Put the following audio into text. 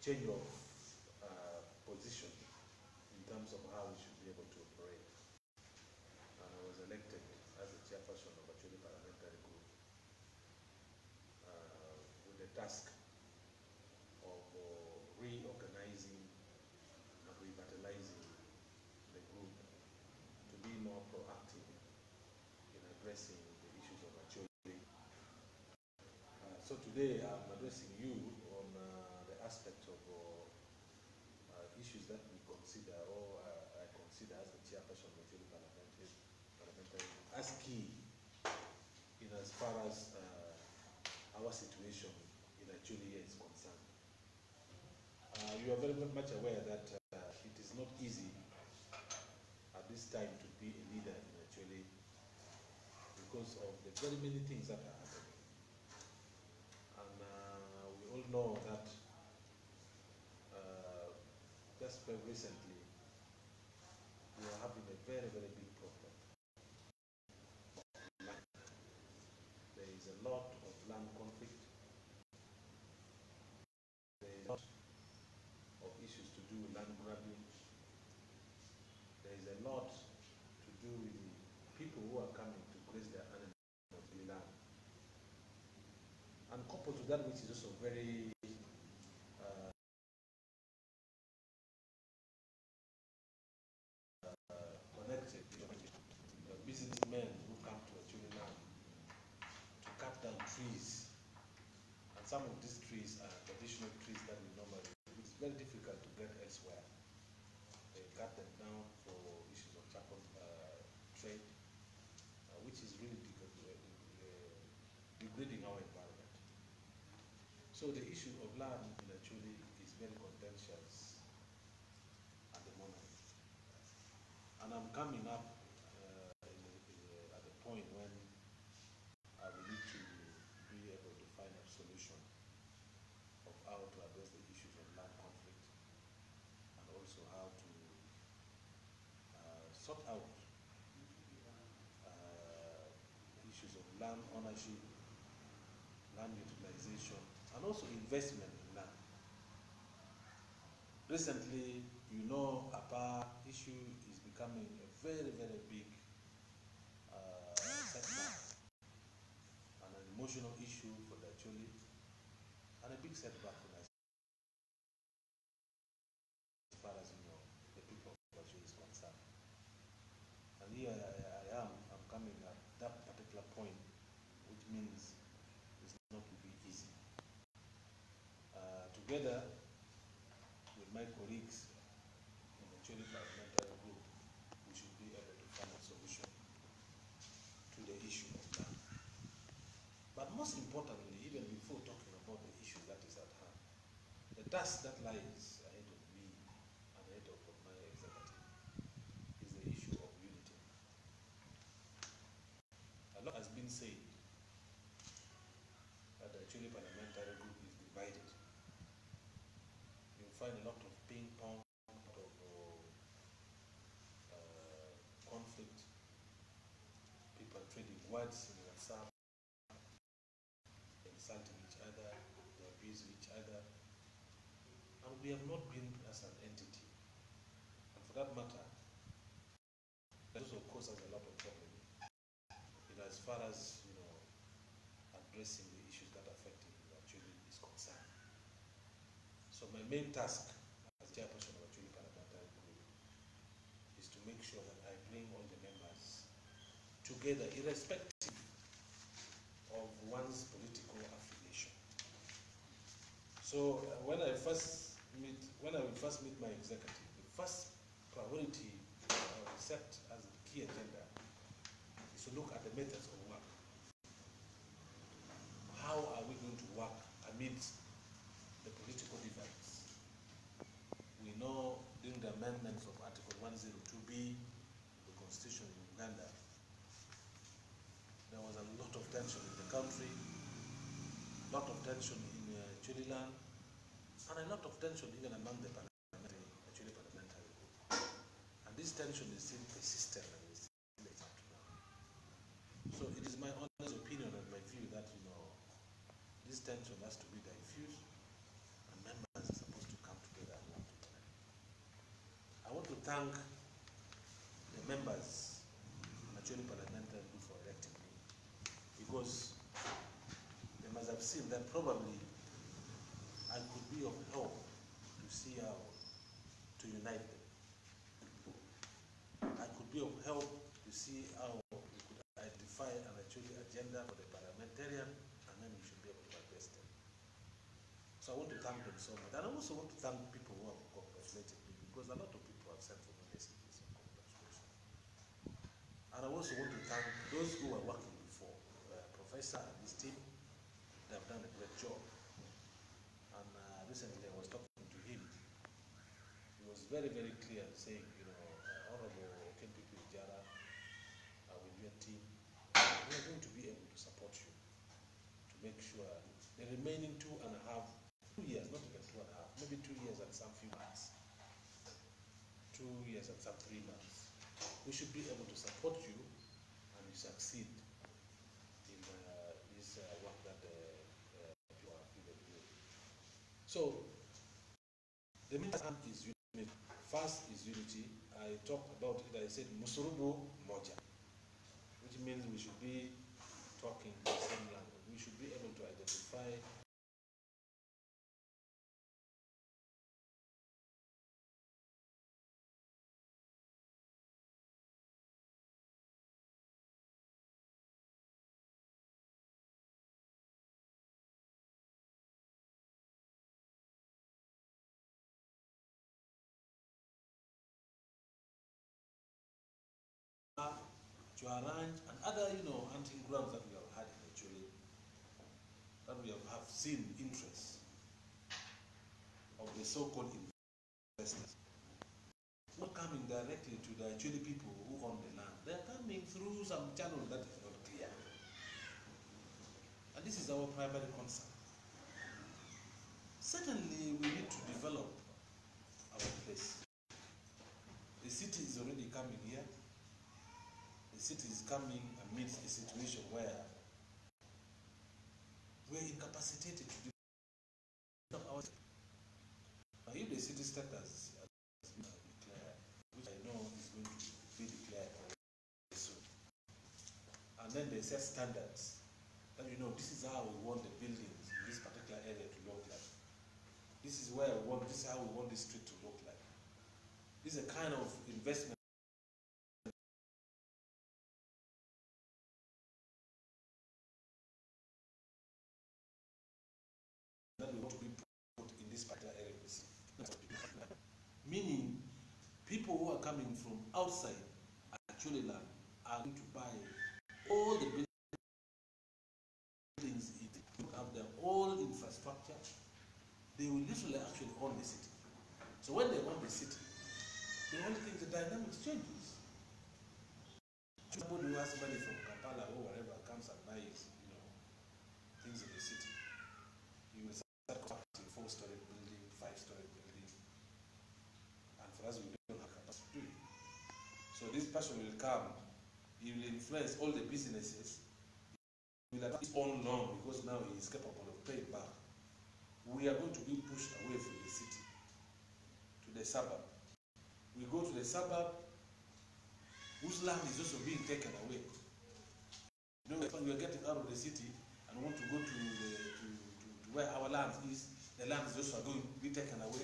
change of position in terms of how we should be able to operate. And I was elected as the chairperson of Acholi Parliamentary Group with the task of reorganizing and revitalizing the group to be more proactive in addressing the issues of Acholi. So today I'm addressing you on the aspect of issues that we consider, or I consider as the chairperson of Acholi Parliamentary as key in as far as our situation in Acholi is concerned. You are very much aware that it is not easy at this time to be a leader in Acholi because of the very many things that are happening. And we all know that just very recently we are having a very, very big problem. There is a lot of land conflict. There is a lot of issues to do with land grabbing. There is a lot to do with the people who are coming to graze their animals on the land. And coupled to that, which is also very connected, businessmen who come to Acholi land to cut down trees. And some of these trees are traditional trees that we normally, it's very difficult to get elsewhere. They cut them down for issues of charcoal trade, which is really degrading our environment. So the issue of land in Acholi is very contentious at the moment. And I'm coming up at the point when we need to be able to find a solution of how to address the issues of land conflict, and also how to sort out issues of land ownership, land utilization, and also investment in land. Recently, you know, APA issue is becoming a very, very big setback and an emotional issue for the Acholi, and a big setback for us as far as, you know, the people of Acholi is concerned. And here I'm coming at that particular point, which means it's not to be easy. Together with my colleagues in the Acholi Parliamentary Group, we should be able to find a solution to the issue of land. But most importantly, even before talking about the issue that is at hand, the task that lies ahead of me and ahead of my executive is the issue of unity. A lot has been said that the Acholi Parliamentary Group is divided. You'll find a lot of ping pong, a lot of conflict, people trading words in WhatsApp, insulting each other, abusing each other, and we have not been as an entity. And for that matter, that also causes a lot of problems, as far as, you know, addressing the issues that affect Acholi is concerned. So my main task as chairperson of Acholi Parliamentary Group is to make sure that I bring all the members together, irrespective of one's political affiliation. So when I will first meet my executive, the first priority I will set as a key agenda is to look at the methods of work. How are we going to work amidst the political divides? We know during the amendments of Article 102B of the Constitution in Uganda, there was a lot of tension in the country, a lot of tension in Acholi land, and a lot of tension even among the Acholi Parliamentary Group. And this tension is still persistent and is still up to now. So it is my honest opinion and my view that, you know, this tension has to be diffused, and members are supposed to thank the members actually parliamentary for electing me, because they must have seen that probably I could be of help to see how to unite them. I could be of help to see how we could identify an actually agenda for the parliamentarian, and then we should be able to address them. So I want to thank them so much. And I also want to thank people who have congratulated me, because a lot of people have sent for me messages of congratulations. And I also want to thank those who were working before, Professor and his team. They have done a great job. And recently I was talking to him. He was very, very clear saying, you know, Honorable Kenpipi Ijara, with your team, we are going to be able to support you to make sure the remaining 2 years, not even 2.5, maybe 2 years and some few months, 2 years and some 3 months, we should be able to support you and you succeed in this work that you are given you. So, the main thing is unity. First is unity. I talked about it, I said Musurubu Moja, which means we should be talking the same language. We should be able to identify Juarang and other, hunting grounds that we have had actually, that we have seen interest of the so-called investors. Not coming directly to the actually people who own the land. They are coming through some channel that is not clear. And this is our primary concern. Certainly, we need to develop our place. The city is already coming here. The city is coming amidst a situation where we're incapacitated to develop our city. Now, if the city status has been declared, which I know is going to be declared soon, and then they set standards that this is how we want the buildings in this particular area to look like. This is where this is how we want this street to look like. This is a kind of investment that we want to be put in this particular area. Meaning, people who are coming from outside actually land are going to buy all the buildings, have their own infrastructure. They will literally actually own the city. So when they own the city, the only thing, the dynamics changes. Somebody who has money from Kampala or wherever comes and buys, things in the city. You will start constructing 4-story building, 5-story building, and for us we don't have capacity to do it. So this person will come, he will influence all the businesses, he will have his own loan because now he is capable of paying back. We are going to be pushed away from the city to the suburb. We go to the suburb, whose land is also being taken away. When we are getting out of the city and want to go to where our land is, the land is also going to be taken away.